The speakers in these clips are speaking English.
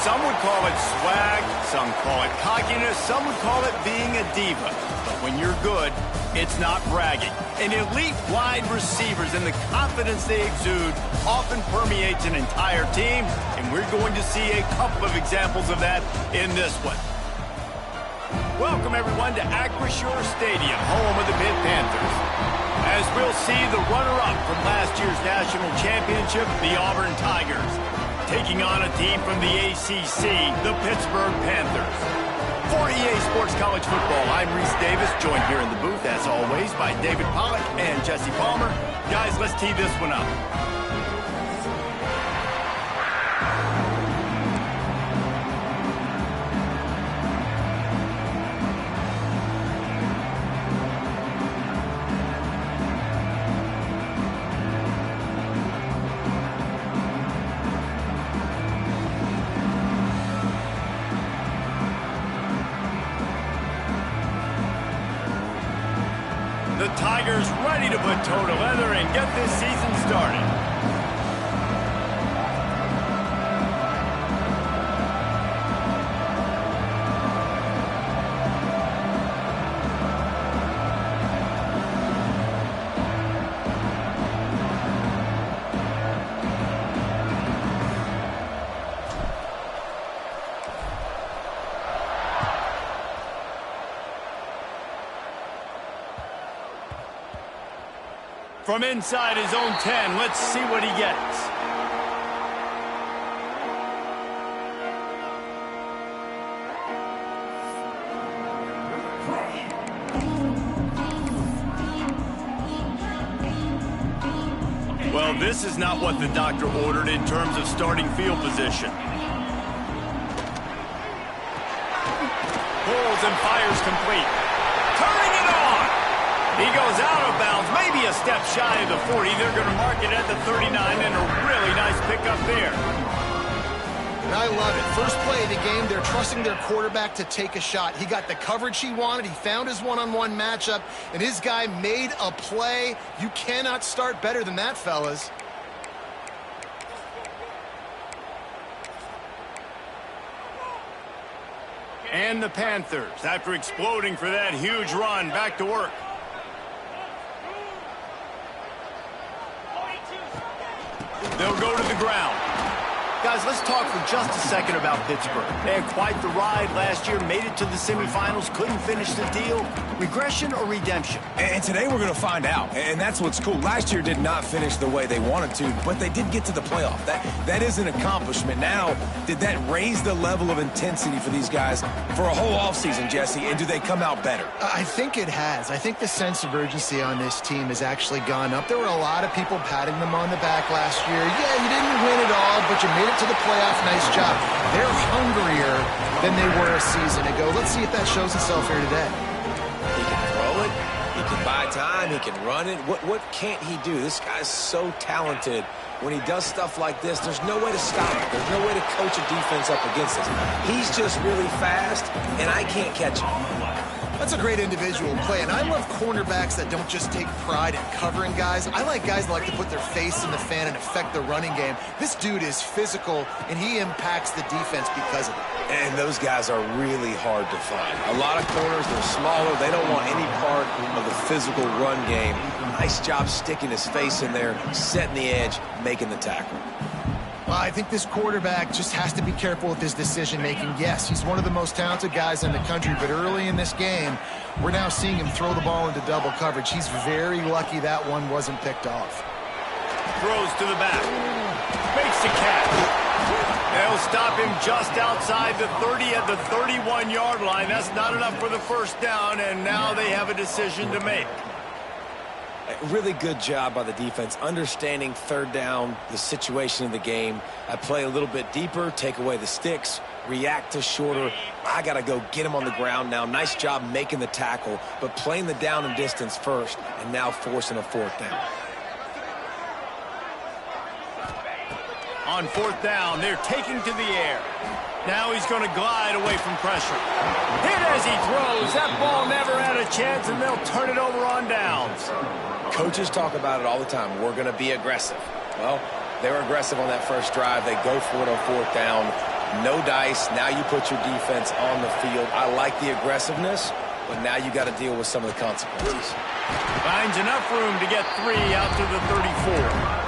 Some would call it swag, some call it cockiness, some would call it being a diva. But when you're good, it's not bragging. And elite wide receivers and the confidence they exude often permeates an entire team, and we're going to see a couple of examples of that in this one. Welcome, everyone, to Acrisure Stadium, home of the Pitt Panthers. As we'll see the runner-up from last year's national championship, the Auburn Tigers, taking on a team from the ACC, the Pittsburgh Panthers. For EA Sports College Football, I'm Reese Davis, joined here in the booth, as always, by David Pollack and Jesse Palmer. Guys, let's tee this one up. The Tigers ready to put toe to leather and get this season started. From inside his own 10, let's see what he gets. Well, this is not what the doctor ordered in terms of starting field position. Pulls and fires complete. Turning it on! He goes out of bounds, maybe a step shy of the 40. They're going to mark it at the 39, and a really nice pickup there. And I love it. First play of the game, they're trusting their quarterback to take a shot. He got the coverage he wanted. He found his one-on-one matchup, and his guy made a play. You cannot start better than that, fellas. And the Panthers, after exploding for that huge run, back to work. They'll go to the ground. Guys, let's talk for just a second about Pittsburgh. They had quite the ride last year, made it to the semifinals, couldn't finish the deal. Regression or redemption? And today we're going to find out, and that's what's cool. Last year did not finish the way they wanted to, but they did get to the playoff. That is an accomplishment. Now, did that raise the level of intensity for these guys for a whole offseason, Jesse, and do they come out better? I think it has. I think the sense of urgency on this team has actually gone up. There were a lot of people patting them on the back last year. Yeah, you didn't win it all, but you made it to the playoff. Nice job. They're hungrier than they were a season ago. Let's see if that shows itself here today. He can throw it. He can buy time. He can run it. What can't he do? This guy's so talented. When he does stuff like this, there's no way to stop him. There's no way to coach a defense up against us. He's just really fast, and I can't catch him. That's a great individual play, and I love cornerbacks that don't just take pride in covering guys. I like guys that like to put their face in the fan and affect the running game. This dude is physical, and he impacts the defense because of it. And those guys are really hard to find. A lot of corners, they're smaller. They don't want any part of the physical run game. Nice job sticking his face in there, setting the edge, making the tackle. Well, I think this quarterback just has to be careful with his decision-making. Yes, he's one of the most talented guys in the country, but early in this game, we're now seeing him throw the ball into double coverage. He's very lucky that one wasn't picked off. Throws to the back. Makes the catch. They'll stop him just outside the 30 at the 31-yard line. That's not enough for the first down, and now they have a decision to make. Really good job by the defense, understanding third down, the situation of the game. I play a little bit deeper, take away the sticks, react to shorter. I got to go get him on the ground now. Nice job making the tackle, but playing the down and distance first, and now forcing a fourth down. On fourth down, they're taking to the air. Now he's going to glide away from pressure. Hit as he throws. That ball never had a chance, and they'll turn it over on downs. Coaches talk about it all the time. We're going to be aggressive. Well, they were aggressive on that first drive. They go for it on fourth down. No dice. Now you put your defense on the field. I like the aggressiveness, but now you got to deal with some of the consequences. Finds enough room to get 3 out to the 34.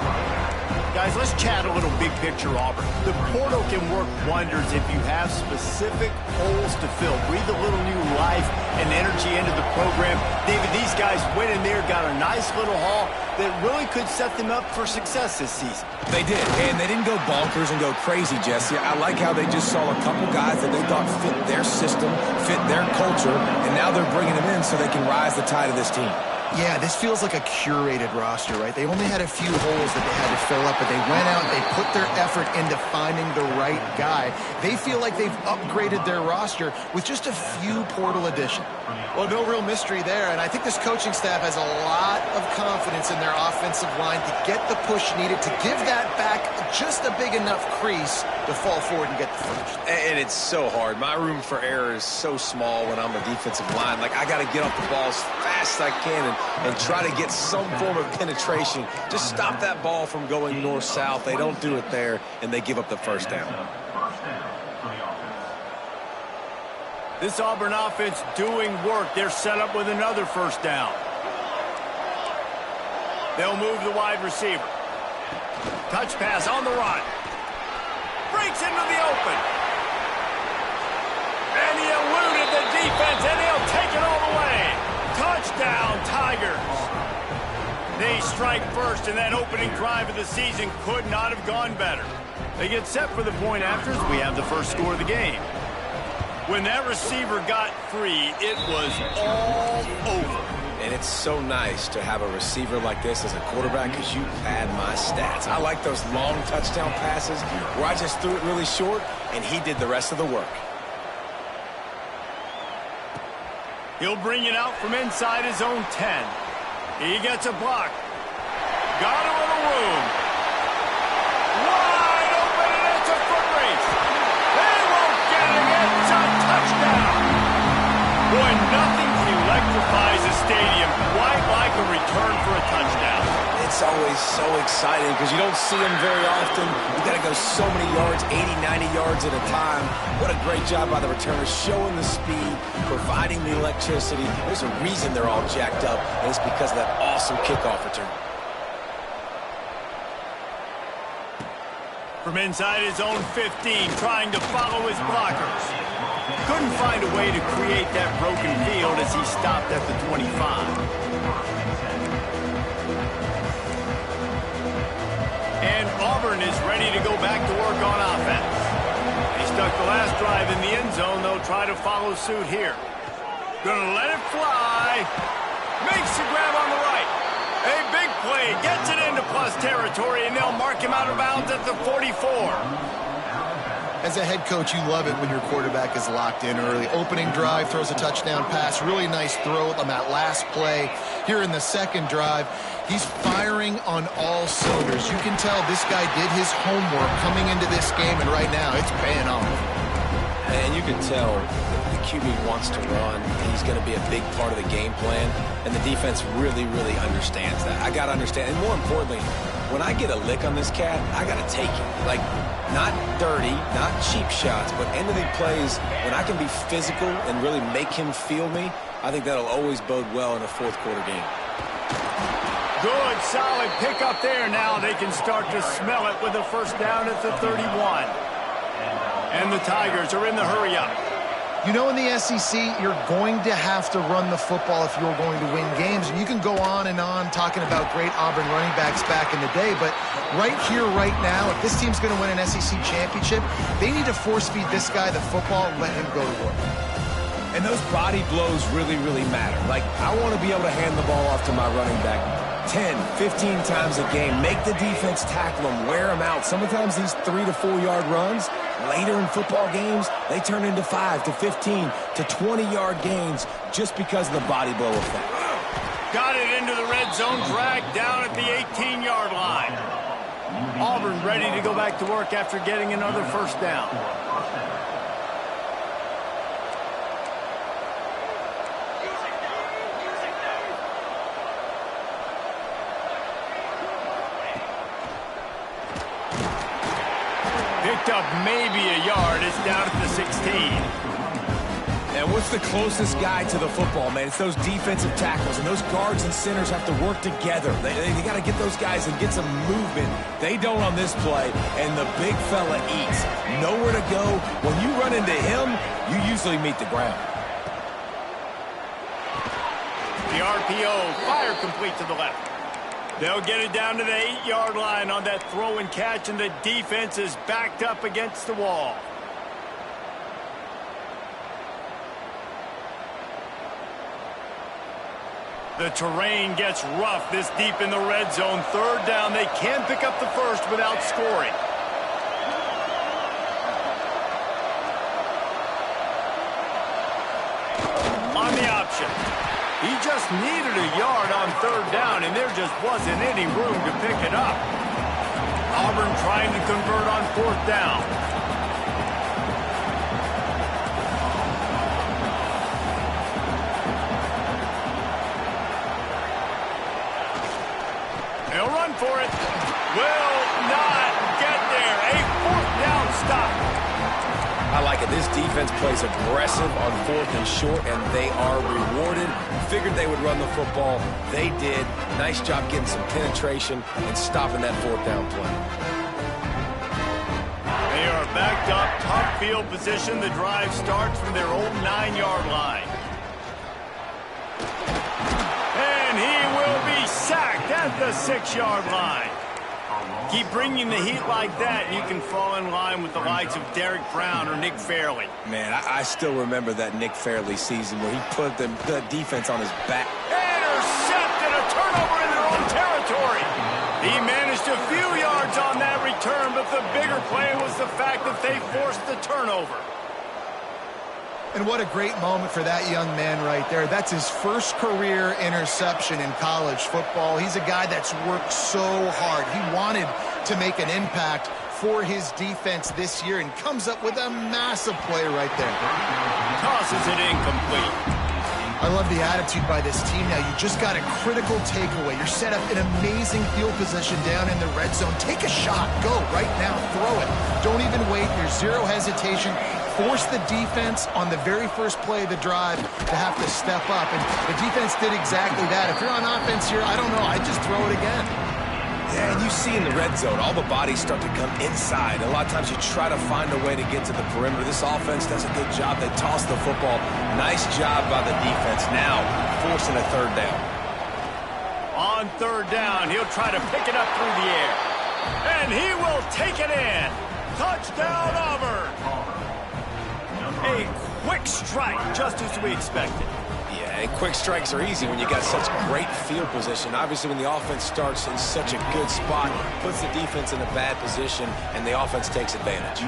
Guys, let's chat a little big picture, Auburn. The portal can work wonders if you have specific holes to fill. Breathe a little new life and energy into the program. David, these guys went in there, got a nice little haul that really could set them up for success this season. They did, and they didn't go bonkers and go crazy, Jesse. I like how they just saw a couple guys that they thought fit their system, fit their culture, and now they're bringing them in so they can rise the tide of this team. Yeah, this feels like a curated roster, right? They only had a few holes that they had to fill up, but they went out and they put their effort into finding the right guy. They feel like they've upgraded their roster with just a few portal additions. Well, no real mystery there, and I think this coaching staff has a lot of confidence in their offensive line to get the push needed, to give that back just a big enough crease to fall forward and get the first. And it's so hard. My room for error is so small when I'm a defensive line. Like, I got to get off the ball as fast as I can and try to get some form of penetration. Just stop that ball from going north-south. They don't do it there, and they give up the first down. This Auburn offense doing work. They're set up with another first down. They'll move the wide receiver. Touch pass on the run. Breaks into the open. And he eluded the defense, and he'll take it all the way. Touchdown, Tigers. They strike first, and that opening drive of the season could not have gone better. They get set for the point after as we have the first score of the game. When that receiver got free, it was all over. And it's so nice to have a receiver like this as a quarterback because you pad my stats. I like those long touchdown passes where I just threw it really short, and he did the rest of the work. He'll bring it out from inside his own 10. He gets a block. Got a little room. Wide open, and it's a foot race. They won't get it. It's a touchdown. Boy, nothing electrifies a stadium quite like a return for a touchdown. It's always so exciting because you don't see them very often. You got to go so many yards, 80, 90 yards at a time. What a great job by the returners, showing the speed, providing the electricity. There's a reason they're all jacked up, and it's because of that awesome kickoff return. From inside his own 15, trying to follow his blockers. Couldn't find a way to create that broken field as he stopped at the 25. And Auburn is ready to go back to work on offense. They stuck the last drive in the end zone. They'll try to follow suit here. Gonna let it fly. Makes the grab on the right. A big play. Gets it into plus territory, and they'll mark him out of bounds at the 44. As a head coach, you love it when your quarterback is locked in early. Opening drive, throws a touchdown pass. Really nice throw on that last play. Here in the second drive, he's firing on all cylinders. You can tell this guy did his homework coming into this game, and right now it's paying off. And you can tell the QB wants to run. He's going to be a big part of the game plan, and the defense really, really understands that. I got to understand, and more importantly, when I get a lick on this cat, I got to take it. Like, not dirty, not cheap shots, but end of the plays, when I can be physical and really make him feel me, I think that'll always bode well in a fourth quarter game. Good, solid pickup there. Now they can start to smell it with a first down at the 31. And the Tigers are in the hurry-up. You know, in the SEC, you're going to have to run the football if you're going to win games. And you can go on and on talking about great Auburn running backs back in the day, but right here, right now, if this team's going to win an SEC championship, they need to force-feed this guy the football and let him go to work. And those body blows really, really matter. Like, I want to be able to hand the ball off to my running back 10, 15 times a game. Make the defense tackle them, wear them out. Sometimes these 3 to 4 yard runs, later in football games, they turn into 5 to 15 to 20-yard gains just because of the body blow effect. Got it into the red zone, dragged down at the 18-yard line. Auburn ready to go back to work after getting another first down. Picked up maybe a yard. It's down at the 16. And what's the closest guy to the football, man? It's those defensive tackles, and those guards and centers have to work together. They got to get those guys and get some movement. They don't on this play, and the big fella eats. Nowhere to go. When you run into him, you usually meet the ground. The RPO, fire complete to the left. They'll get it down to the 8-yard line on that throw and catch, and the defense is backed up against the wall. The terrain gets rough this deep in the red zone. Third down, they can pick up the first without scoring. On the option. He just needed a yard on third down, and there just wasn't any room to pick it up. Auburn trying to convert on fourth down. They'll run for it. Will not get there. A fourth down stop. I like it. This defense plays aggressive on fourth and short, and they are rewarded. Figured they would run the football. They did. Nice job getting some penetration and stopping that fourth down play. They are backed up, tough field position. The drive starts from their own 9-yard line. And he will be sacked at the 6-yard line. Keep bringing the heat like that, and you can fall in line with the likes of Derek Brown or Nick Fairley. Man, I still remember that Nick Fairley season where he put the defense on his back. Intercepted, a turnover in their own territory. He managed a few yards on that return, but the bigger play was the fact that they forced the turnover. And what a great moment for that young man right there. That's his first career interception in college football. He's a guy that's worked so hard. He wanted to make an impact for his defense this year and comes up with a massive play right there. Tosses it incomplete. I love the attitude by this team now. You just got a critical takeaway. You're set up in amazing field position down in the red zone. Take a shot. Go right now. Throw it. Don't even wait. There's zero hesitation. Force the defense on the very first play of the drive to have to step up. And the defense did exactly that. If you're on offense here, I don't know. I'd just throw it again. Yeah, and you see in the red zone, all the bodies start to come inside. A lot of times you try to find a way to get to the perimeter. This offense does a good job. They toss the football. Nice job by the defense. Now forcing a third down. On third down, he'll try to pick it up through the air. And he will take it in. Touchdown, Auburn. A quick strike, just as we expected. Yeah, and quick strikes are easy when you got such great field position. Obviously, when the offense starts in such a good spot, puts the defense in a bad position, and the offense takes advantage.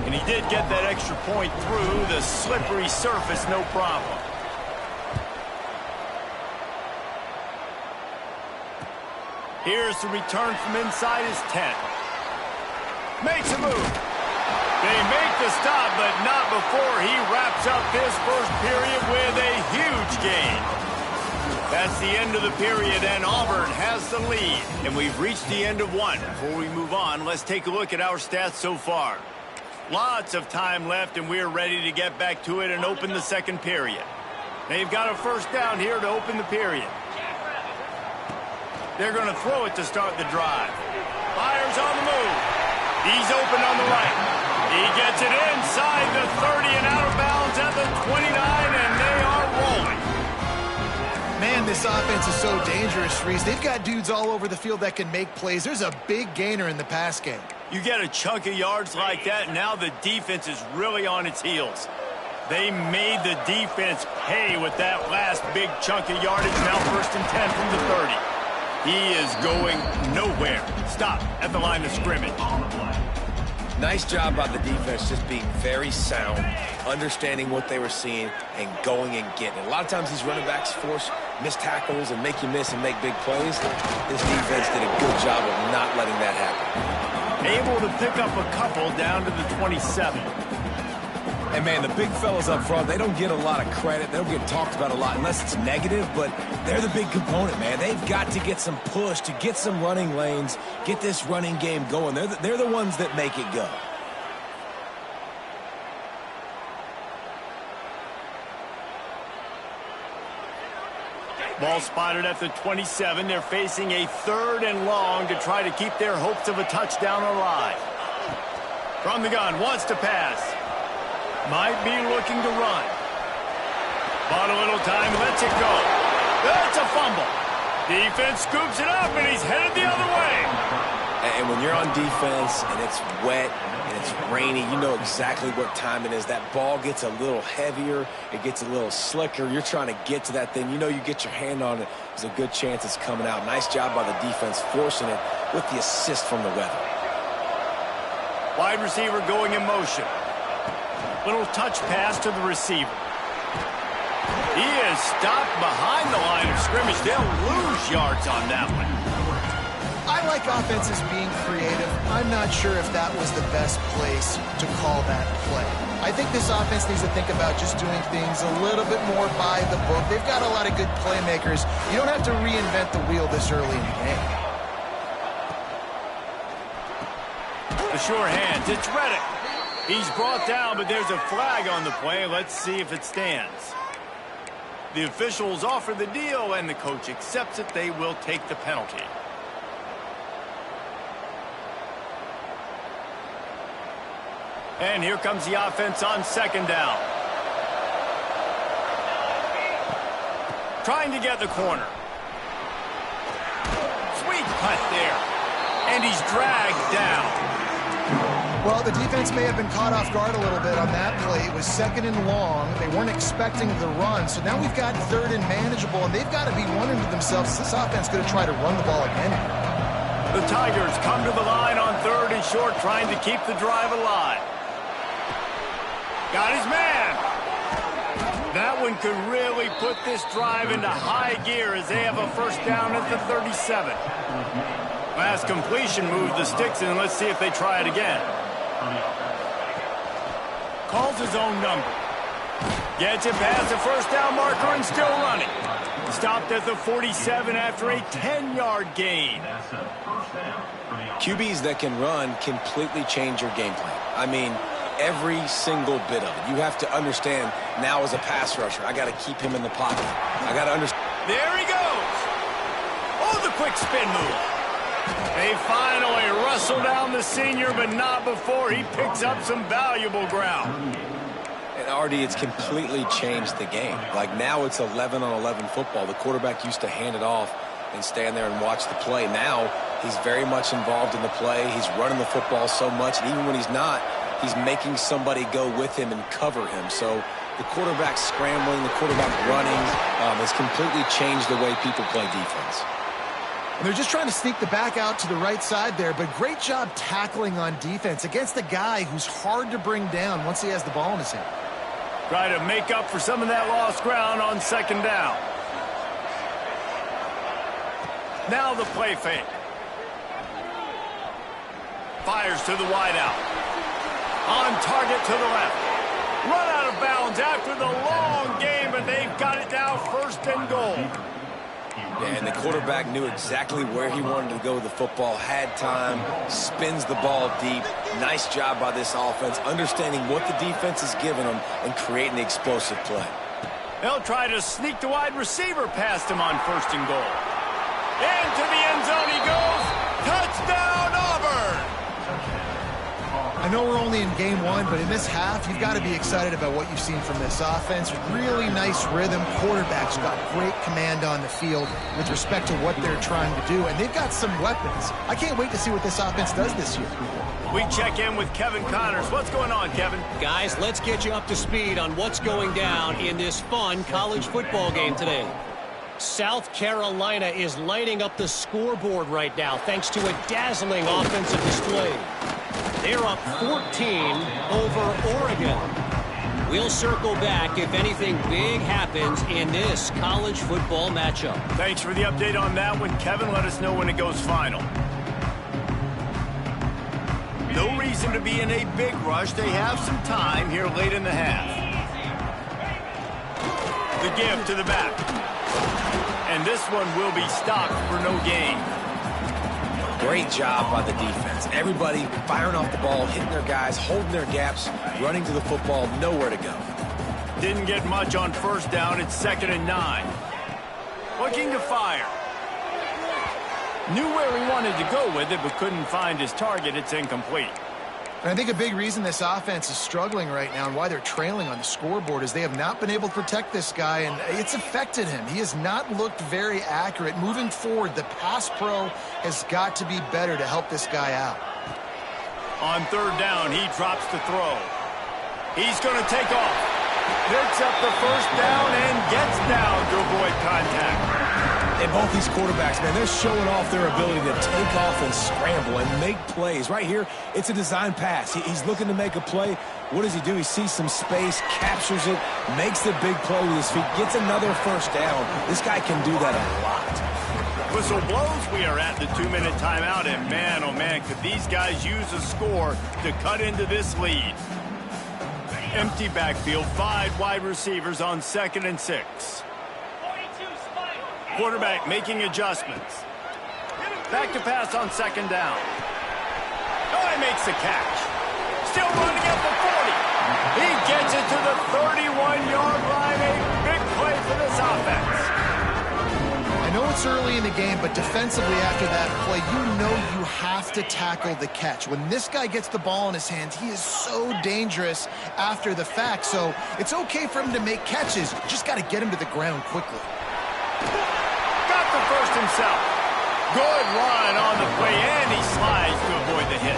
And he did get that extra point through the slippery surface, no problem. Here's the return from inside his 10. Makes a move. They make the stop, but not before he wraps up this first period with a huge gain. That's the end of the period, and Auburn has the lead. And we've reached the end of one. Before we move on, let's take a look at our stats so far. Lots of time left, and we're ready to get back to it and open the second period. They've got a first down here to open the period. They're going to throw it to start the drive. Fires on the move. He's open on the right. He gets it inside the 30 and out of bounds at the 29, and they are rolling. Man, this offense is so dangerous, Reese. They've got dudes all over the field that can make plays. There's a big gainer in the pass game. You get a chunk of yards like that, now the defense is really on its heels. They made the defense pay with that last big chunk of yardage. Now first and 10 from the 30. He is going nowhere. Stop at the line of scrimmage. Nice job by the defense, just being very sound, understanding what they were seeing, and going and getting it. A lot of times these running backs force missed tackles and make you miss and make big plays. This defense did a good job of not letting that happen. Able to pick up a couple down to the 27. And, man, the big fellas up front, they don't get a lot of credit. They don't get talked about a lot unless it's negative, but they're the big component, man. They've got to get some push, to get some running lanes, get this running game going. They're the ones that make it go. Ball spotted at the 27. They're facing a 3rd and long to try to keep their hopes of a touchdown alive. From the gun, wants to pass. Might be looking to run. Bought a little time, lets it go. That's a fumble. Defense scoops it up, and he's headed the other way. And when you're on defense and it's wet and it's rainy, you know exactly what time it is. That ball gets a little heavier. It gets a little slicker. You're trying to get to that thing. You know you get your hand on it. There's a good chance it's coming out. Nice job by the defense forcing it with the assist from the weather. Wide receiver going in motion. Little touch pass to the receiver. He is stopped behind the line of scrimmage. They'll lose yards on that one. I like offenses being creative. I'm not sure if that was the best place to call that play. I think this offense needs to think about just doing things a little bit more by the book. They've got a lot of good playmakers. You don't have to reinvent the wheel this early in the game. The sure hands. It's Reddick. He's brought down, but there's a flag on the play. Let's see if it stands. The officials offer the deal, and the coach accepts it. They will take the penalty. And here comes the offense on 2nd down. Trying to get the corner. Sweet cut there. And he's dragged down. Well, the defense may have been caught off guard a little bit on that play. It was 2nd and long. They weren't expecting the run. So now we've got 3rd and manageable, and they've got to be wondering to themselves, is this offense going to try to run the ball again? The Tigers come to the line on 3rd and short, trying to keep the drive alive. Got his man. That one could really put this drive into high gear as they have a 1st down at the 37. Last completion moved the sticks in. Let's see if they try it again. Calls his own number. Gets it past the 1st down marker and still running. Stopped at the 47 after a 10-yard gain. QBs that can run completely change your game plan. I mean, every single bit of it. You have to understand now as a pass rusher, I got to keep him in the pocket. I got to understand. There he goes. Oh, the quick spin move. They finally wrestle down the senior, but not before he picks up some valuable ground. And Artie, it's completely changed the game. Like now it's 11-on-11 football. The quarterback used to hand it off and stand there and watch the play. Now he's very much involved in the play. He's running the football so much, and even when he's not, he's making somebody go with him and cover him. So the quarterback scrambling, the quarterback running has completely changed the way people play defense. And they're just trying to sneak the back out to the right side there, but great job tackling on defense against a guy who's hard to bring down once he has the ball in his hand. Try to make up for some of that lost ground on 2nd down. Now the play fake. Fires to the wideout. On target to the left. Run out of bounds after the long game, but they've got it now 1st and goal. Yeah, and the quarterback knew exactly where he wanted to go with the football, had time, spins the ball deep. Nice job by this offense, understanding what the defense is giving them and creating the explosive play. They'll try to sneak the wide receiver past him on 1st and goal. Into the end zone he goes. Touchdown, Auburn! I know we're only in game 1, but in this half, you've got to be excited about what you've seen from this offense. Really nice rhythm. Quarterback's got great command on the field with respect to what they're trying to do, and they've got some weapons. I can't wait to see what this offense does this year. We check in with Kevin Connors. What's going on, Kevin? Guys, let's get you up to speed on what's going down in this fun college football game today. South Carolina is lighting up the scoreboard right now thanks to a dazzling offensive display. They're up 14 over Oregon. We'll circle back if anything big happens in this college football matchup. Thanks for the update on that one, Kevin. Let us know when it goes final. No reason to be in a big rush. They have some time here late in the half. The give to the back. And this one will be stopped for no gain. Great job by the defense. Everybody firing off the ball, hitting their guys, holding their gaps, running to the football, nowhere to go. Didn't get much on 1st down. It's 2nd and 9. Looking to fire. Knew where he wanted to go with it, but couldn't find his target. It's incomplete. And I think a big reason this offense is struggling right now and why they're trailing on the scoreboard is they have not been able to protect this guy, and it's affected him. He has not looked very accurate. Moving forward, the pass pro has got to be better to help this guy out. On third down, he drops to throw. He's going to take off. Picks up the first down and gets down to avoid contact. And both these quarterbacks, man, they're showing off their ability to take off and scramble and make plays. Right here, it's a design pass. He's looking to make a play. What does he do? He sees some space, captures it, makes the big play with his feet, gets another first down. This guy can do that a lot. Whistle blows. We are at the 2-minute timeout, and man, oh man, could these guys use a score to cut into this lead. Empty backfield, 5 wide receivers on 2nd and 6. Quarterback making adjustments. Back to pass on 2nd down. Oh, he makes the catch. Still running at the 40. He gets it to the 31-yard line. A big play for this offense. I know it's early in the game, but defensively after that play, you know you have to tackle the catch. When this guy gets the ball in his hands, he is so dangerous after the fact. So it's okay for him to make catches. You just got to get him to the ground quickly. Got the first himself. Good run on the play, and he slides to avoid the hit.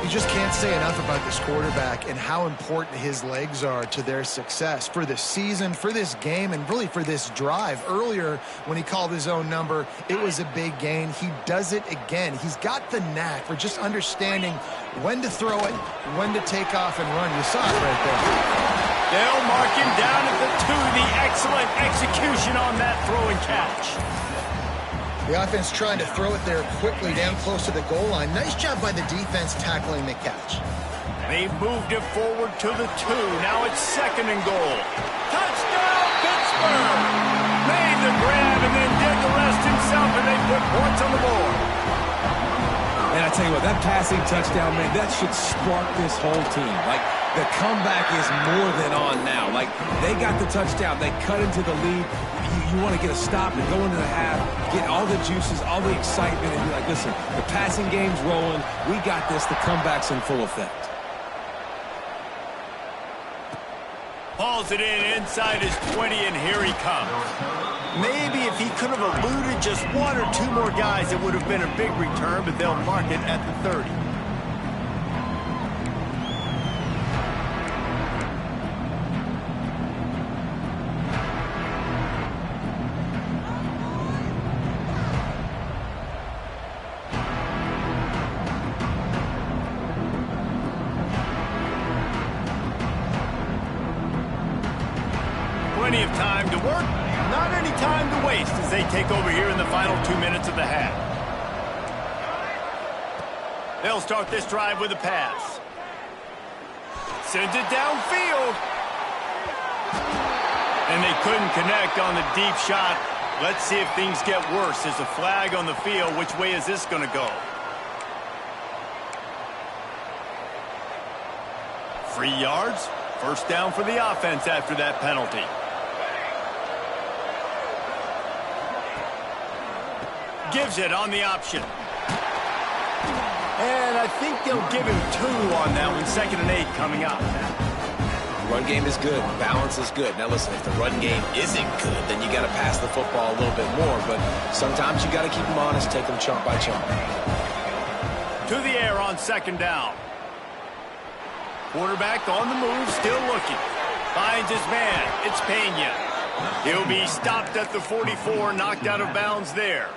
You just can't say enough about this quarterback and how important his legs are to their success for this season, for this game, and really for this drive. Earlier, when he called his own number, it was a big gain. He does it again. He's got the knack for just understanding when to throw it, when to take off and run. You saw it right there. They'll mark him down at the 2. The excellent execution on that throw and catch. The offense trying to throw it there quickly down close to the goal line. Nice job by the defense tackling the catch. They've moved it forward to the 2. Now it's 2nd and goal. Touchdown, Pittsburgh! Made the grab and then did the rest himself, and they put points on the board. And I tell you what, that passing touchdown, man, that should spark this whole team. Like, the comeback is more than on now. Like, they got the touchdown. They cut into the lead. You want to get a stop and go into the half, get all the juices, all the excitement, and be like, listen, the passing game's rolling. We got this. The comeback's in full effect. Hauls it in inside his 20, and here he comes. Maybe if he could have eluded just 1 or 2 more guys, it would have been a big return, but they'll mark it at the 30. Plenty of time to work, not any time to waste as they take over here in the final 2 minutes of the half. They'll start this drive with a pass. Sends it downfield. And they couldn't connect on the deep shot. Let's see if things get worse. There's a flag on the field. Which way is this going to go? Free yards. First down for the offense after that penalty. Gives it on the option. And I think they'll give him 2 on that one. 2nd and 8 coming up. Run game is good. Balance is good. Now, listen, if the run game isn't good, then you got to pass the football a little bit more. But sometimes you got to keep them honest, take them chunk by chunk. To the air on 2nd down. Quarterback on the move, still looking. Finds his man. It's Pena. He'll be stopped at the 44, knocked out of bounds there.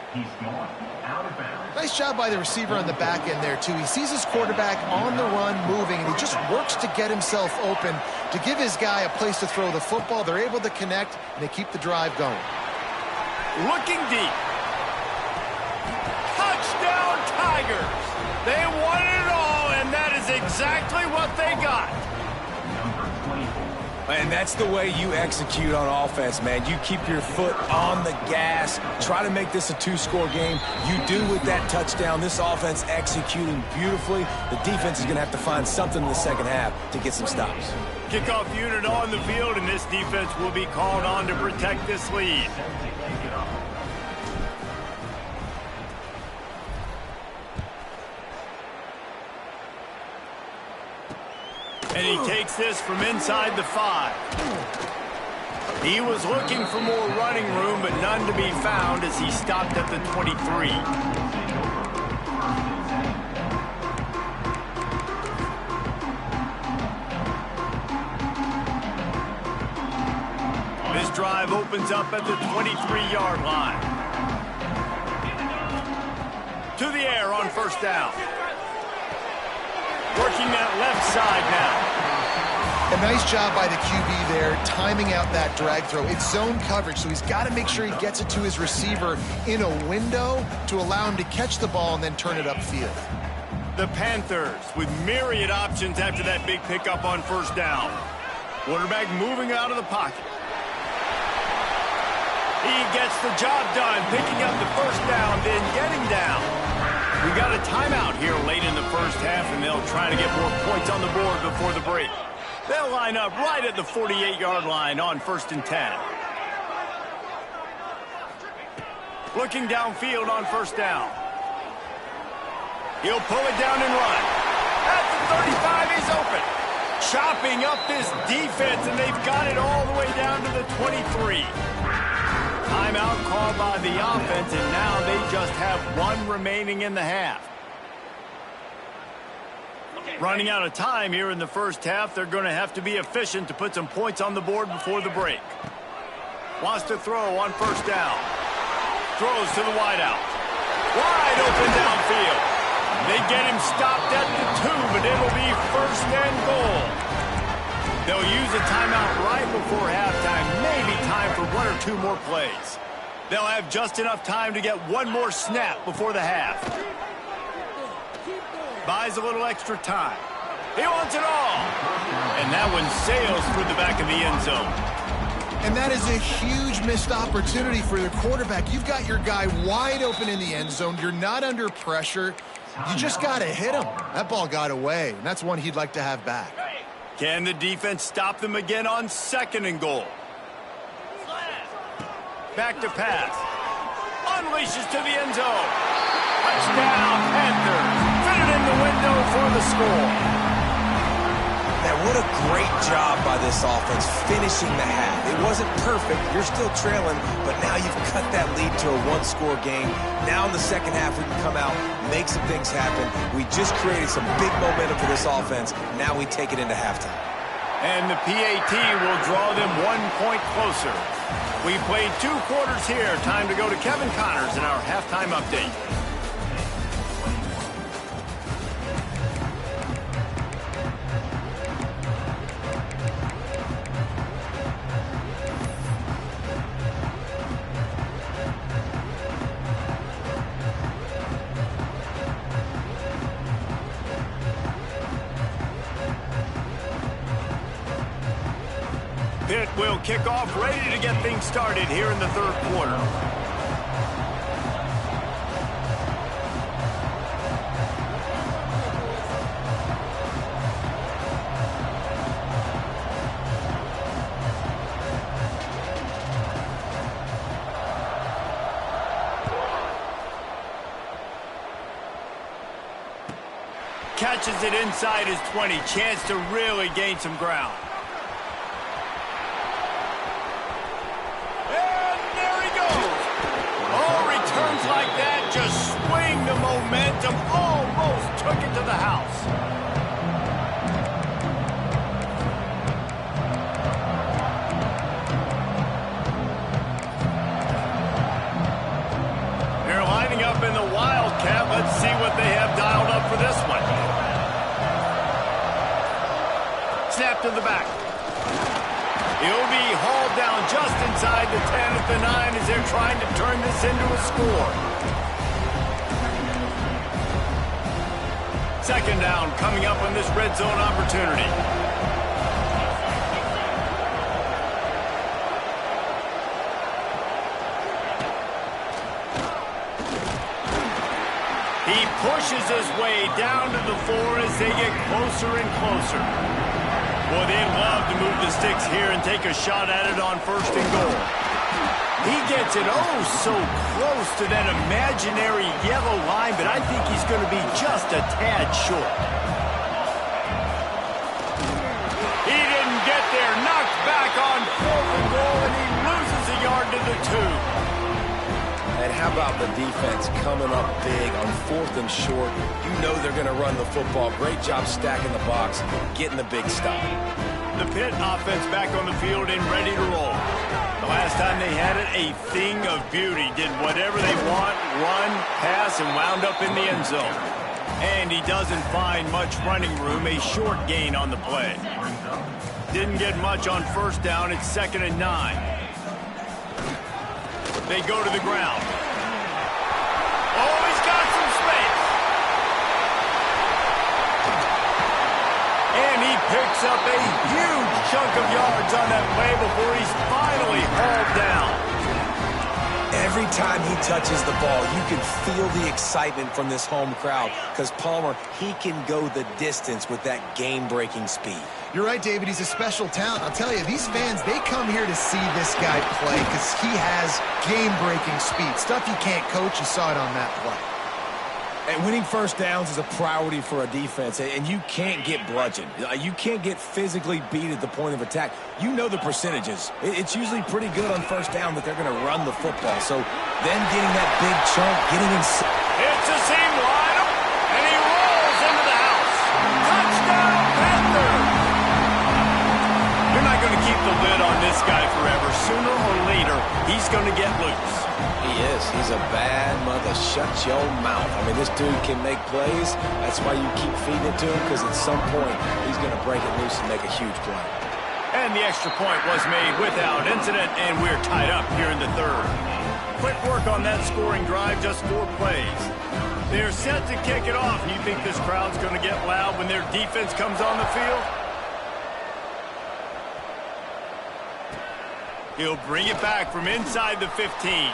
Nice job by the receiver on the back end there, too. He sees his quarterback on the run moving, and he just works to get himself open to give his guy a place to throw the football. They're able to connect, and they keep the drive going. Looking deep. Touchdown, Tigers. They wanted it all, and that is exactly what they got. And that's the way you execute on offense, man. You keep your foot on the gas. Try to make this a two-score game. You do with that touchdown. This offense executing beautifully. The defense is going to have to find something in the second half to get some stops. Kickoff unit on the field, and this defense will be called on to protect this lead. And he takes this from inside the 5. He was looking for more running room, but none to be found as he stopped at the 23. This drive opens up at the 23-yard line. To the air on first down. Working that left side now. A nice job by the QB there, timing out that drag throw. It's zone coverage, so he's got to make sure he gets it to his receiver in a window to allow him to catch the ball and then turn it upfield. The Panthers with myriad options after that big pickup on first down. Quarterback moving out of the pocket. He gets the job done, picking up the first down, then getting down. We got a timeout here late in the first half, and they'll try to get more points on the board before the break. They'll line up right at the 48-yard line on 1st and 10. Looking downfield on first down. He'll pull it down and run. At the 35, he's open. Chopping up this defense, and they've got it all the way down to the 23. Timeout called by the offense, and now they just have one remaining in the half. Running out of time here in the first half, they're going to have to be efficient to put some points on the board before the break. Wants to throw on first down. Throws to the wideout. Wide open downfield. They get him stopped at the 2, but it'll be 1st and goal. They'll use a timeout right before halftime, maybe time for 1 or 2 more plays. They'll have just enough time to get one more snap before the half. Buys a little extra time. He wants it all. And that one sails through the back of the end zone. And that is a huge missed opportunity for the quarterback. You've got your guy wide open in the end zone. You're not under pressure. You just got to hit him. That ball got away, and that's one he'd like to have back. Can the defense stop them again on 2nd and goal? Back to pass. Unleashes to the end zone. Touchdown, Panthers. Fitted in the window for the score. Man, what a great job by this offense finishing the half. It wasn't perfect. You're still trailing, but now you've cut that lead to a 1-score game. Now in the second half, we can come out, make some things happen. We just created some big momentum for this offense. Now we take it into halftime. And the PAT will draw them 1 point closer. We played 2 quarters here. Time to go to Kevin Connors in our halftime update. Pitt will kick off, ready to get things started here in the 3rd quarter. Catches it inside his 20. Chance to really gain some ground. Like that, just swing the momentum, almost took it to the house. They're lining up in the Wildcat. Let's see what they have dialed up for this one. Snap to the back. He'll be hauled down just inside the 10 at the 9 as they're trying to turn this into a score. 2nd down coming up on this red zone opportunity. pushes his way down to the floor as they get closer and closer. Boy, they'd love to move the sticks here and take a shot at it on 1st and goal. He gets it so close to that imaginary yellow line, but I think he's going to be just a tad short. He didn't get there. Knocked back on 4th and goal, and he loses a yard to the 2. And how about the defense coming up big on 4th and short? You know they're going to run the football. Great job stacking the box, getting the big stop. The Pitt offense back on the field and ready to roll. The last time they had it, a thing of beauty. Did whatever they want, run, pass, and wound up in the end zone. And he doesn't find much running room, a short gain on the play. Didn't get much on 1st down. It's 2nd and 9. They go to the ground. Oh, he's got some space. And he picks up a huge chunk of yards on that play before he's finally hauled down. Every time he touches the ball, you can feel the excitement from this home crowd because Palmer, he can go the distance with that game-breaking speed. You're right, David. He's a special talent. I'll tell you, these fans, they come here to see this guy play because he has game-breaking speed. Stuff you can't coach. You saw it on that play. And winning 1st downs is a priority for a defense, and you can't get bludgeoned. You can't get physically beat at the point of attack. You know the percentages. It's usually pretty good on 1st down that they're going to run the football. So then getting that big chunk, getting inside. It's a seam wide open, and he rolls into the house. Touchdown, Panthers! You're not going to keep the lid on this guy forever. Sooner or later, he's going to get loose. He is. He's a bad mother. Shut your mouth. I mean, this dude can make plays. That's why you keep feeding it to him, because at some point, he's going to break it loose and make a huge play. And the extra point was made without incident, and we're tied up here in the 3rd. Quick work on that scoring drive, just 4 plays. They're set to kick it off, and you think this crowd's going to get loud when their defense comes on the field? He'll bring it back from inside the 15.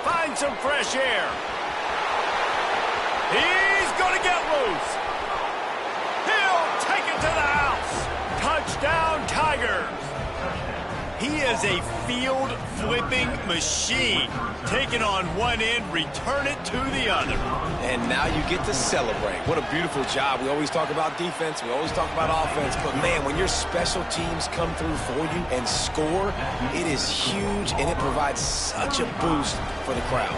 Find some fresh air. He's going to get loose. He'll take it to the house. Touchdown, Tigers. He is a field-flipping machine. Take it on one end, return it to the other. And now you get to celebrate. What a beautiful job. We always talk about defense. We always talk about offense. But, man, when your special teams come through for you and score, it is huge, and it provides such a boost for the crowd.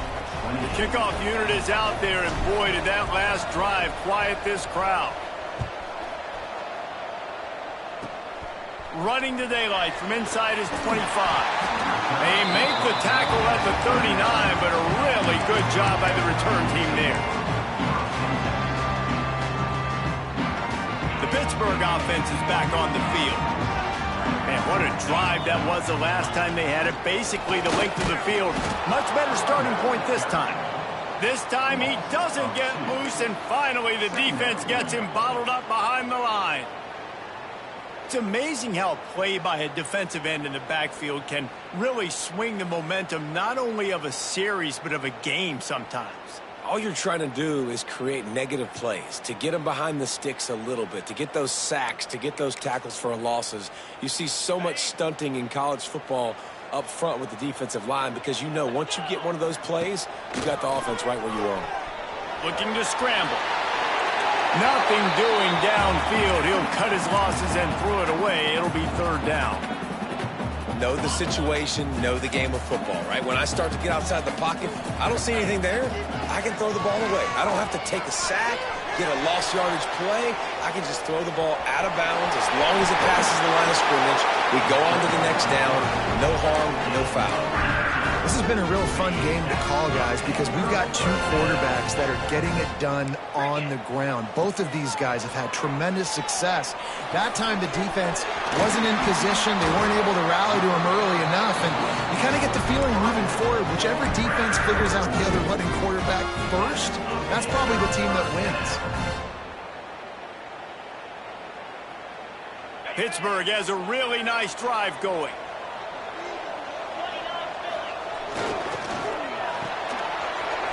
The kickoff unit is out there, and, boy, did that last drive quiet this crowd. Running to daylight from inside his 25. They make the tackle at the 39, but a really good job by the return team there. The Pittsburgh offense is back on the field. Man, what a drive that was the last time they had it. Basically the length of the field. Much better starting point this time. This time he doesn't get loose, and finally the defense gets him bottled up behind the line. It's amazing how a play by a defensive end in the backfield can really swing the momentum not only of a series but of a game sometimes. All you're trying to do is create negative plays, to get them behind the sticks a little bit, to get those sacks, to get those tackles for losses. You see so much stunting in college football up front with the defensive line because you know once you get one of those plays, you got the offense right where you are. Looking to scramble. Nothing doing downfield. He'll cut his losses and throw it away. It'll be 3rd down. Know the situation, know the game of football, right? When I start to get outside the pocket, I don't see anything there. I can throw the ball away. I don't have to take a sack, get a lost yardage play. I can just throw the ball out of bounds as long as it passes the line of scrimmage. We go on to the next down. No harm, no foul. This has been a real fun game to call, guys, because we've got 2 quarterbacks that are getting it done on the ground. Both of these guys have had tremendous success. That time the defense wasn't in position. They weren't able to rally to him early enough, and you kind of get the feeling moving forward, whichever defense figures out the other running quarterback first, that's probably the team that wins. Pittsburgh has a really nice drive going.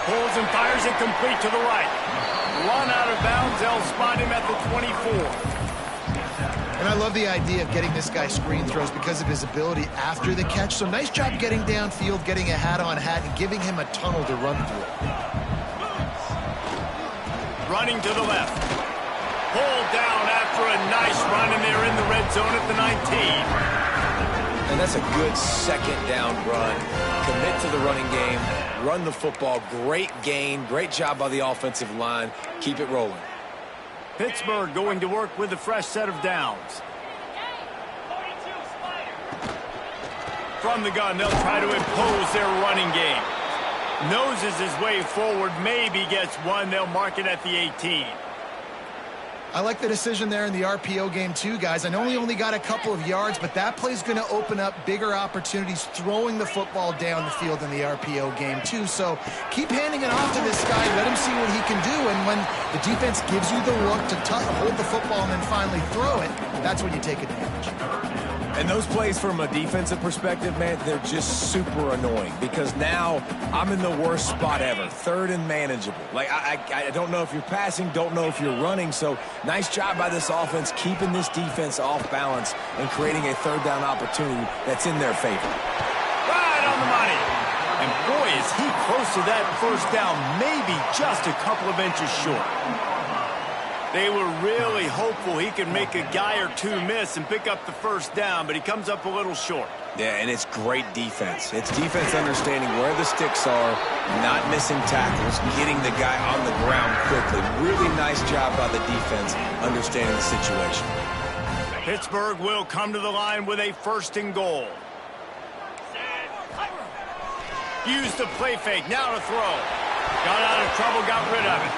Pulls and fires it complete to the right. run out of bounds. They'll spot him at the 24. And I love the idea of getting this guy screen throws because of his ability after the catch. So nice job getting downfield, getting a hat-on-hat, and giving him a tunnel to run through. Running to the left. Pulled down after a nice run, and they're in the red zone at the 19. And that's a good second down run. Commit to the running game, run the football. Great gain, great job by the offensive line. Keep it rolling. Pittsburgh going to work with a fresh set of downs. From the gun, they'll try to impose their running game. Noses his way forward, maybe gets one. They'll mark it at the 18. I like the decision there in the RPO game too, guys. I know he only got a couple of yards, but that play's going to open up bigger opportunities throwing the football down the field in the RPO game too. So keep handing it off to this guy. Let him see what he can do. And when the defense gives you the look to hold the football and then finally throw it, that's when you take advantage. And those plays from a defensive perspective, man, they're just super annoying because now I'm in the worst spot ever, third and manageable. Like, I don't know if you're passing, don't know if you're running. So nice job by this offense keeping this defense off balance and creating a third down opportunity that's in their favor. Right on the money. And boy, is he close to that first down, maybe just a couple of inches short. They were really hopeful he could make a guy or two miss and pick up the first down, but he comes up a little short. Yeah, and it's great defense. It's defense understanding where the sticks are, not missing tackles, getting the guy on the ground quickly. Really nice job by the defense understanding the situation. Pittsburgh will come to the line with a 1st and goal. Used the play fake, now to throw. Got out of trouble, got rid of it.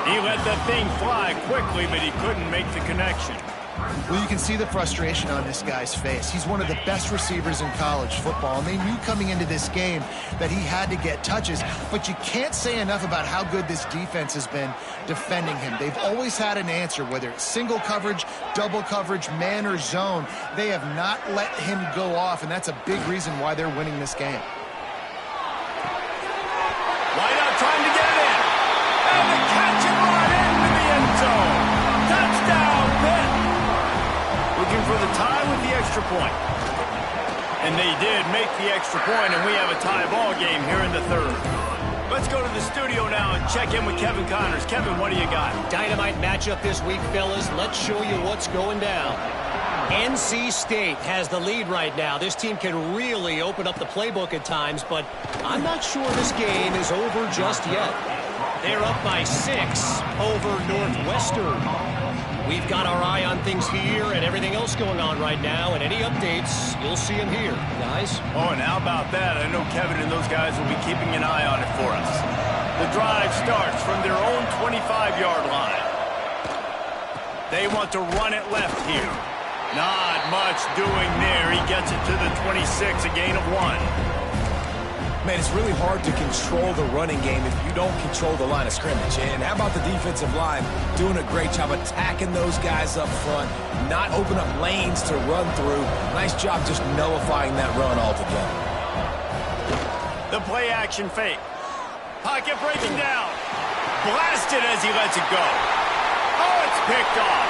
He let the thing fly quickly, but he couldn't make the connection. Well, you can see the frustration on this guy's face. He's one of the best receivers in college football, and they knew coming into this game that he had to get touches, but you can't say enough about how good this defense has been defending him. They've always had an answer, whether it's single coverage, double coverage, man or zone. They have not let him go off, and that's a big reason why they're winning this game. Wide out trying to get it in. And the catch and run into the end zone. Touchdown, Pitt. Looking for the tie with the extra point. And they did make the extra point, and we have a tie ball game here in the 3rd. Let's go to the studio now and check in with Kevin Connors. Kevin, what do you got? Dynamite matchup this week, fellas. Let's show you what's going down. NC State has the lead right now. This team can really open up the playbook at times, but I'm not sure this game is over just yet. They're up by 6 over Northwestern. We've got our eye on things here and everything else going on right now, and any updates, you'll see them here, guys. Oh, and how about that? I know Kevin and those guys will be keeping an eye on it for us. The drive starts from their own 25-yard line. They want to run it left here. Not much doing there. He gets it to the 26, a gain of 1. Man, it's really hard to control the running game if you don't control the line of scrimmage. And how about the defensive line doing a great job attacking those guys up front, not open up lanes to run through. Nice job just nullifying that run altogether. The play action fake. Pocket breaking down. Blasted as he lets it go. Oh, it's picked off.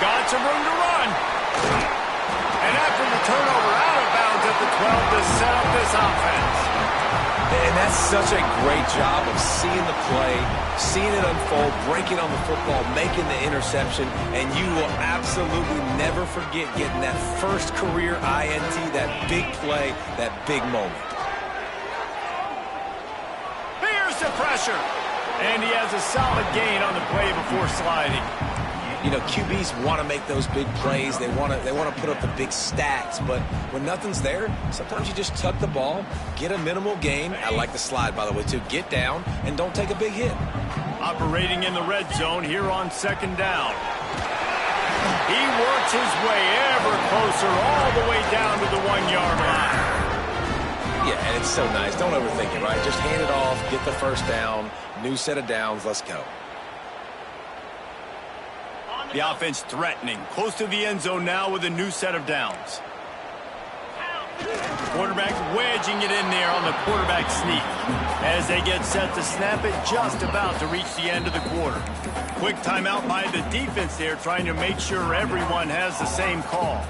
Got some room to run. And after the turnover, out of bounds at the 12 to set up this offense. And that's such a great job of seeing the play, seeing it unfold, breaking on the football, making the interception, and you will absolutely never forget getting that first career INT, that big play, that big moment. Here's the pressure. And he has a solid gain on the play before sliding. You know, QBs want to make those big plays. They want to put up the big stats. But when nothing's there, sometimes you just tuck the ball, get a minimal gain. I like the slide, by the way, too. Get down and don't take a big hit. Operating in the red zone here on 2nd down. He works his way ever closer all the way down to the 1-yard line. Yeah, and it's so nice. Don't overthink it, right? Just hand it off, get the first down, new set of downs, let's go. The offense threatening, close to the end zone now with a new set of downs. Quarterback wedging it in there on the quarterback sneak. As they get set to snap it, just about to reach the end of the quarter. Quick timeout by the defense there, trying to make sure everyone has the same call.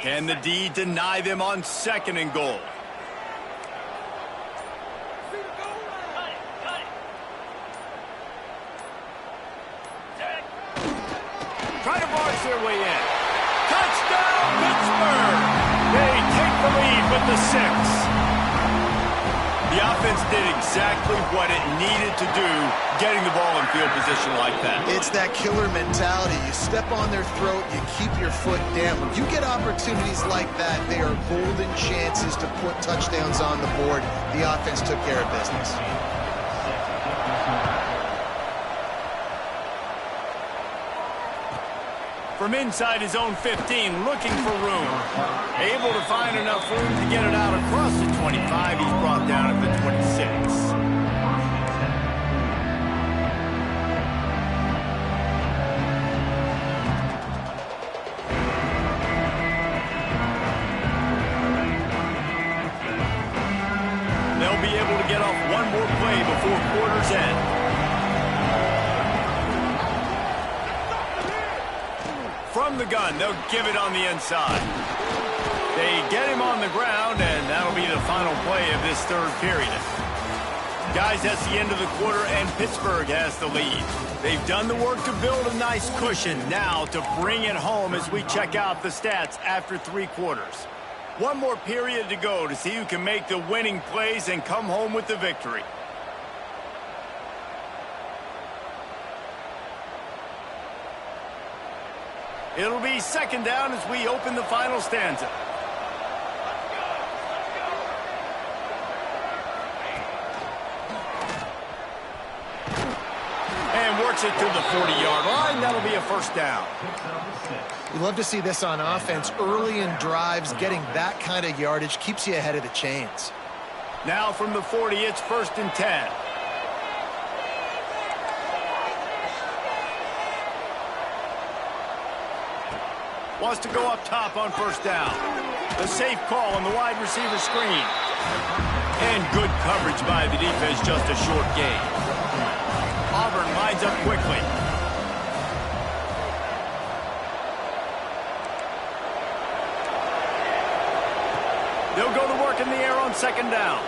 Can the D deny them on 2nd and goal? Try to barge their way in. Touchdown, Pittsburgh! They take the lead with the 6. The offense did exactly what it needed to do, getting the ball in field position like that. It's that killer mentality. You step on their throat, you keep your foot down. When you get opportunities like that, they are golden chances to put touchdowns on the board. The offense took care of business. From inside his own 15, looking for room. Able to find enough room to get it out across the 25. He's brought down at the 26. They'll be able to get off one more play before quarter's end. From the gun, they'll give it on the inside. They get him on the ground, and that'll be the final play of this 3rd period. Guys, that's the end of the quarter, and Pittsburgh has the lead. They've done the work to build a nice cushion. Now to bring it home as we check out the stats after 3 quarters. One more period to go to see who can make the winning plays and come home with the victory. It'll be 2nd down as we open the final stanza. And works it to the 40-yard line. That'll be a 1st down. You love to see this on offense. Early in drives, getting that kind of yardage keeps you ahead of the chains. Now from the 40, it's 1st and 10. Wants to go up top on 1st down. The safe call on the wide receiver screen. And good coverage by the defense, just a short gain. Auburn lines up quickly. They'll go to work in the air on 2nd down.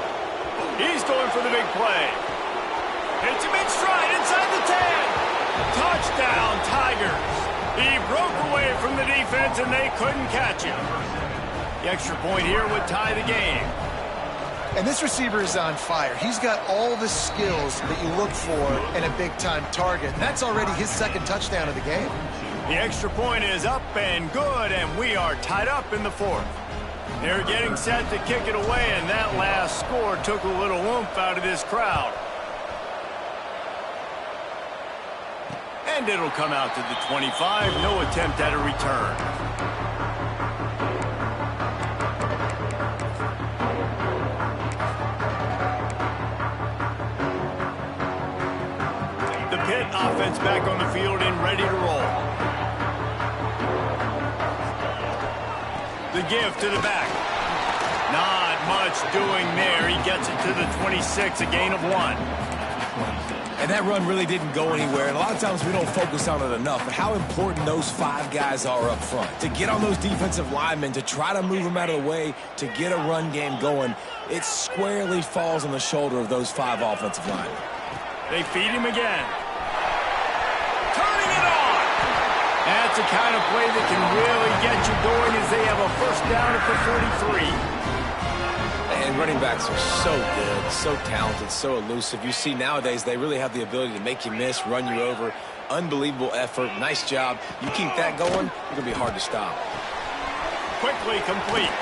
He's going for the big play. Hits him in stride inside the 10. Touchdown, Tigers. He broke away from the defense, and they couldn't catch him. The extra point here would tie the game. And this receiver is on fire. He's got all the skills that you look for in a big-time target. That's already his 2nd touchdown of the game. The extra point is up and good, and we are tied up in the 4th. They're getting set to kick it away, and that last score took a little oomph out of this crowd. And it'll come out to the 25. No attempt at a return. The Pitt offense back on the field and ready to roll. The give to the back. Not much doing there. He gets it to the 26, a gain of 1. And that run really didn't go anywhere. And a lot of times we don't focus on it enough. But how important those 5 guys are up front. To get on those defensive linemen, to try to move them out of the way, to get a run game going, it squarely falls on the shoulder of those 5 offensive linemen. They feed him again. Turning it on. That's the kind of play that can really get you going as they have a 1st down at the 43. And running backs are so good, so talented, so elusive. You see nowadays they really have the ability to make you miss, run you over. Unbelievable effort. Nice job. You keep that going, it's going to be hard to stop. Quickly complete.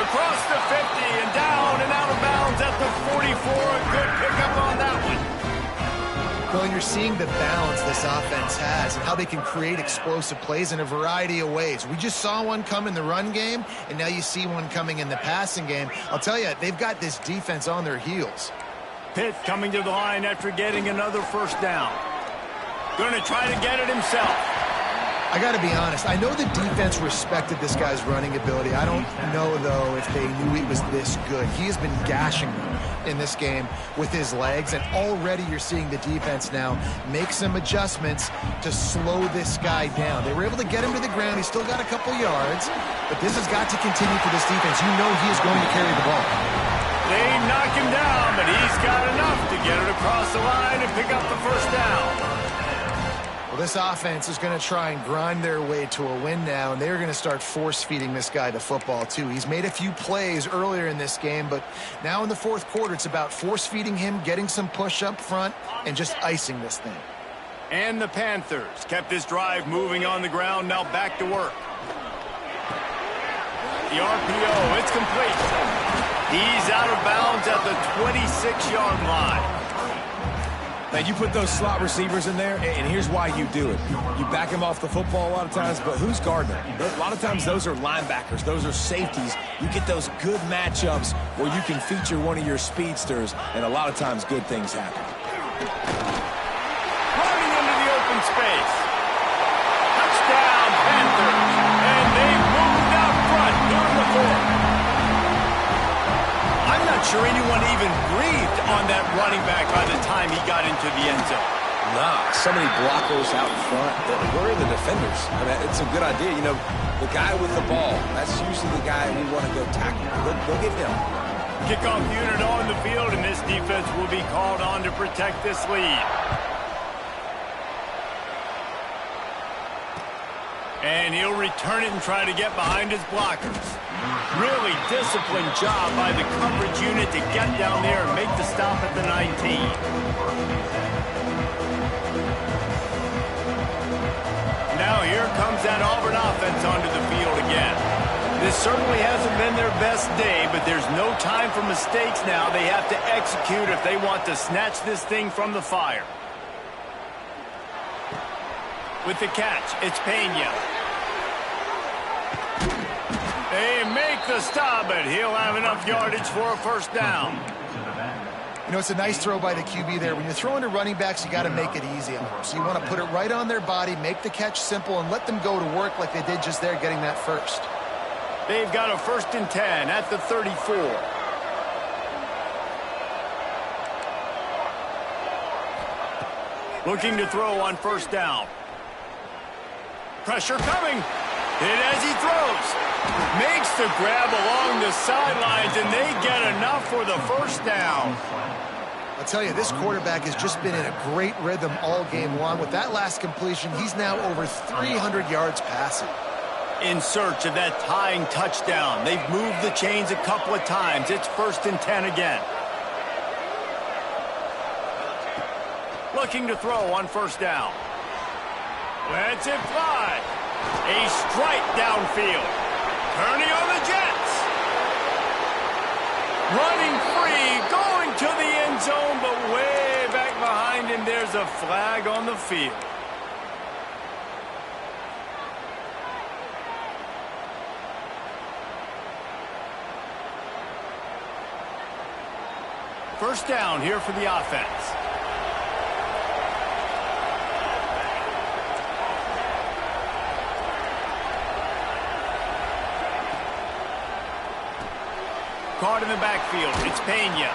Across the 50 and down and out of bounds at the 44. A good pickup on that one. Well, you're seeing the balance this offense has and how they can create explosive plays in a variety of ways. We just saw one come in the run game, and now you see one coming in the passing game. I'll tell you, they've got this defense on their heels. Pitt coming to the line after getting another first down. Going to try to get it himself. I got to be honest. I know the defense respected this guy's running ability. I don't know, though, if they knew he was this good. He has been gashing them in this game with his legs, and already you're seeing the defense now make some adjustments to slow this guy down. They were able to get him to the ground. He's still got a couple yards, but this has got to continue for this defense. You know he is going to carry the ball. They knock him down, but he's got enough to get it across the line and pick up the first down. Well, this offense is going to try and grind their way to a win now, and they're going to start force-feeding this guy the football, too. He's made a few plays earlier in this game, but now in the fourth quarter, it's about force-feeding him, getting some push up front, and just icing this thing. And the Panthers kept this drive moving on the ground, now back to work. The RPO, it's complete. He's out of bounds at the 26-yard line. Now, you put those slot receivers in there, and here's why you do it. You back him off the football a lot of times, but who's guarding him? A lot of times those are linebackers. Those are safeties. You get those good matchups where you can feature one of your speedsters, and a lot of times good things happen. Running into the open space. Touchdown, Panthers. And they moved out front during the fourth. I'm not sure anyone even breathed on that running back by the time he got into the end zone. Nah, so many blockers out front. Where are the defenders? I mean, it's a good idea. You know, the guy with the ball, that's usually the guy we want to go tackle. Go get him. Kickoff unit on the field, and this defense will be called on to protect this lead. And he'll return it and try to get behind his blockers. Really disciplined job by the coverage unit to get down there and make the stop at the 19. Now here comes that Auburn offense onto the field again. This certainly hasn't been their best day, but there's no time for mistakes now. They have to execute if they want to snatch this thing from the fire. With the catch, it's Pena. They make the stop, but he'll have enough yardage for a first down. You know, it's a nice throw by the QB there. When you're throwing to running backs, you got to make it easy on them. So you want to put it right on their body, make the catch simple, and let them go to work like they did just there, getting that first. They've got a 1st and 10 at the 34. Looking to throw on first down. Pressure coming. Hit as he throws. Makes the grab along the sidelines, and they get enough for the first down. I'll tell you, this quarterback has just been in a great rhythm all game long. With that last completion, he's now over 300 yards passing. In search of that tying touchdown. They've moved the chains a couple of times. It's 1st and 10 again. Looking to throw on first down. Lets it fly. A strike downfield. Turning on the Jets. Running free, going to the end zone, but way back behind him, there's a flag on the field. First down here for the offense. Caught in the backfield. It's Pena.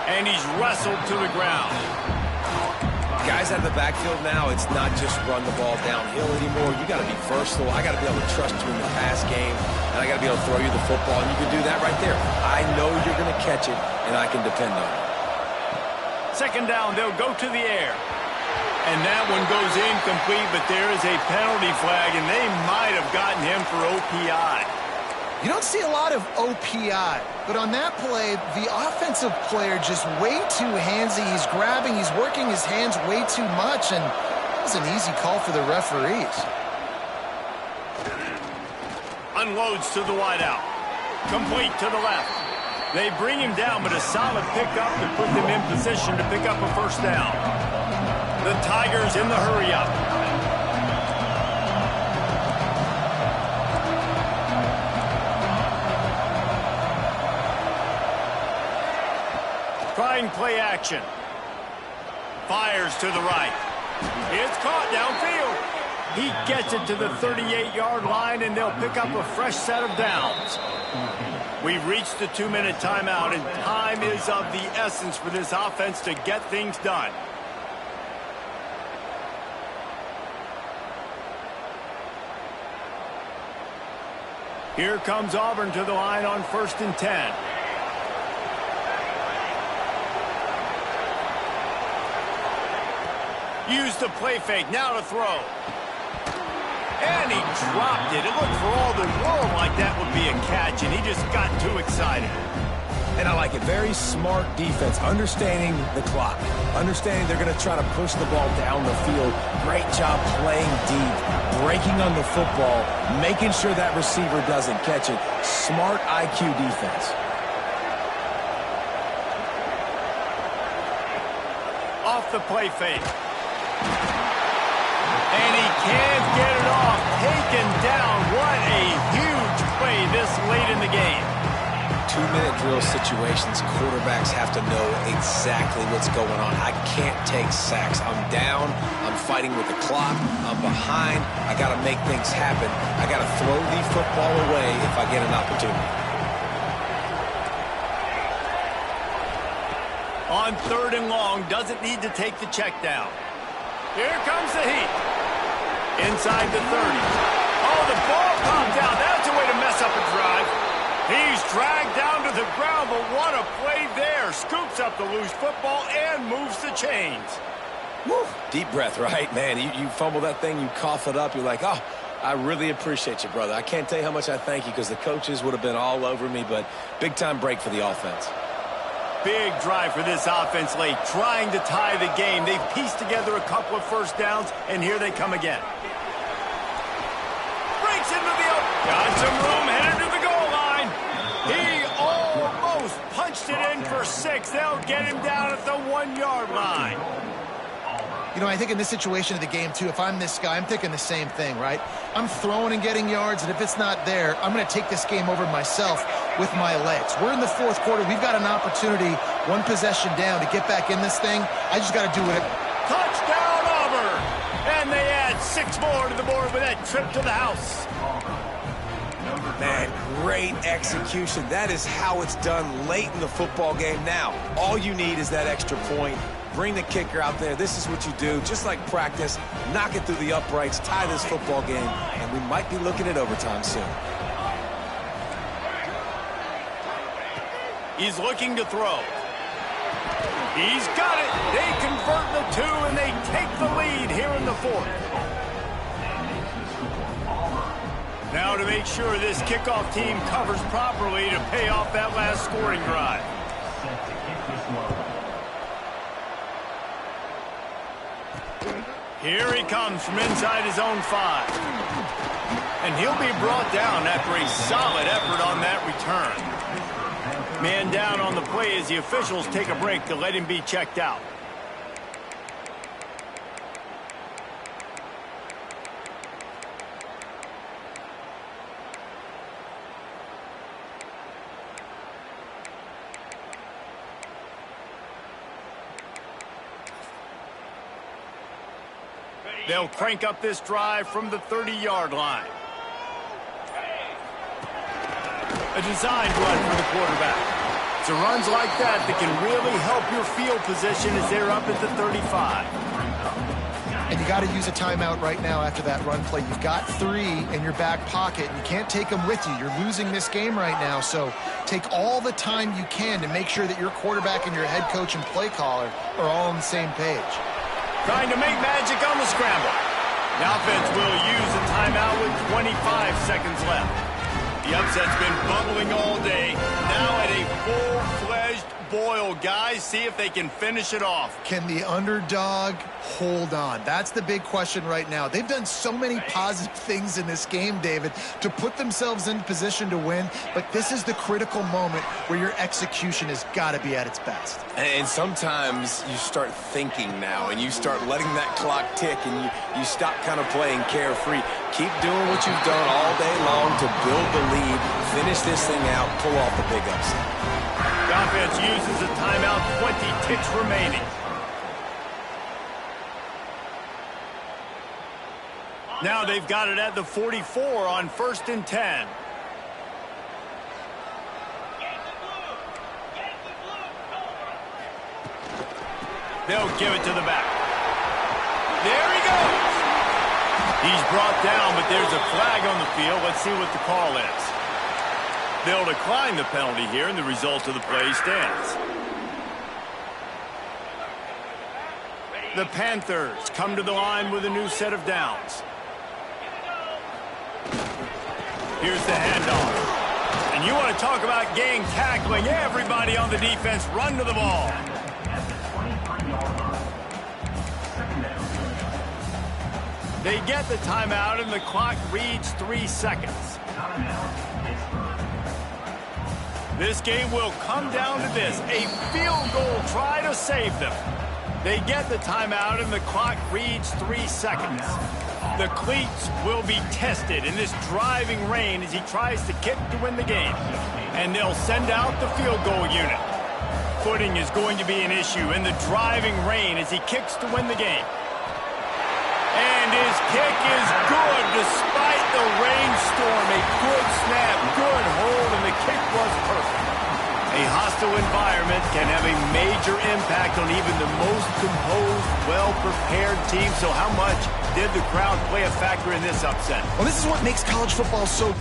And he's wrestled to the ground. Guys out of the backfield now, it's not just run the ball downhill anymore. You got to be versatile. I got to be able to trust you in the pass game, and I got to be able to throw you the football, and you can do that right there. I know you're going to catch it, and I can depend on it. Second down, they'll go to the air. And that one goes incomplete, but there is a penalty flag, and they might have gotten him for OPI. You don't see a lot of OPI, but on that play, the offensive player just way too handsy. He's grabbing, he's working his hands way too much, and that was an easy call for the referees. Unloads to the wideout. Complete to the left. They bring him down, but a solid pickup to put them in position to pick up a first down. The Tigers in the hurry-up. trying play action. Fires to the right. It's caught downfield. He gets it to the 38-yard line, and they'll pick up a fresh set of downs. We've reached the 2-minute timeout, and time is of the essence for this offense to get things done. Here comes Auburn to the line on 1st and 10. Use the play fake, now to throw. And he dropped it. It looked for all the world like that would be a catch, and he just got too excited. And I like it. Very smart defense, understanding the clock, understanding they're going to try to push the ball down the field. Great job playing deep, breaking on the football, making sure that receiver doesn't catch it. Smart IQ defense. Off the play fake. And he can't get it off. Taken down. What a huge play this late in the game. 2-minute drill situations, quarterbacks have to know exactly what's going on. I can't take sacks. I'm down. I'm fighting with the clock. I'm behind. I got to make things happen. I got to throw the football away if I get an opportunity. On 3rd and long, doesn't need to take the check down. Here comes the heat. Inside the 30. Oh, the ball popped out. That's a way to mess up a drive. He's dragged down to the ground, but what a play there. Scoops up the loose football and moves the chains. Woo. Deep breath, right? Man, you fumble that thing, you cough it up. You're like, oh, I really appreciate you, brother. I can't tell you how much I thank you because the coaches would have been all over me, but big-time break for the offense. Big drive for this offense late, trying to tie the game. They've pieced together a couple of first downs, and here they come again. Breaks into the open. Got some room, headed to the goal line. He almost punched it in for 6. They'll get him down at the 1-yard line. You know, I think in this situation of the game, too, if I'm this guy, I'm thinking the same thing, right? I'm throwing and getting yards, and if it's not there, I'm going to take this game over myself with my legs. We're in the 4th quarter. We've got an opportunity, 1 possession down, to get back in this thing. I just got to do it. Touchdown, Auburn! And they add 6 more to the board with that trip to the house. Man, great execution. That is how it's done late in the football game now. All you need is that extra point. Bring the kicker out there. This is what you do. Just like practice, knock it through the uprights, tie this football game, and we might be looking at overtime soon. He's looking to throw. He's got it. They convert the 2, and they take the lead here in the 4th. Now to make sure this kickoff team covers properly to pay off that last scoring drive. Here he comes from inside his own 5. And he'll be brought down after a solid effort on that return. Man down on the play as the officials take a break to let him be checked out. They'll crank up this drive from the 30-yard line. A designed run for the quarterback. It's runs like that that can really help your field position as they're up at the 35. And you got to use a timeout right now after that run play. You've got 3 in your back pocket, and you can't take them with you. You're losing this game right now, so take all the time you can to make sure that your quarterback and your head coach and play caller are all on the same page. Trying to make magic on the scramble. The offense will use a timeout with 25 seconds left. The upset's been bubbling all day. Now at a full-fledged boil. Guys, see if they can finish it off. Can the underdog hold on? That's the big question right now. They've done so many positive things in this game, David, to put themselves in position to win, but this is the critical moment where your execution has got to be at its best. And sometimes you start thinking now, and you start letting that clock tick, and you stop kind of playing carefree. Keep doing what you've done all day long to build the lead, finish this thing out, pull off the big upset. The offense uses a timeout, 20 ticks remaining. Now they've got it at the 44 on 1st and 10. They'll give it to the back. There he goes. He's brought down, but there's a flag on the field. Let's see what the call is. They'll decline the penalty here, and the result of the play stands. The Panthers come to the line with a new set of downs. Here's the handoff. And you want to talk about gang tackling. Everybody on the defense run to the ball. They get the timeout, and the clock reads 3 seconds. This game will come down to this, a field goal try to save them. They get the timeout, and the clock reads 3 seconds. The cleats will be tested in this driving rain as he tries to kick to win the game. And they'll send out the field goal unit. Footing is going to be an issue in the driving rain as he kicks to win the game. And his kick is good despite the rainstorm. A good snap, good hold, and the kick was perfect. A hostile environment can have a major impact on even the most composed, well-prepared team. So how much did the crowd play a factor in this upset? Well, this is what makes college football so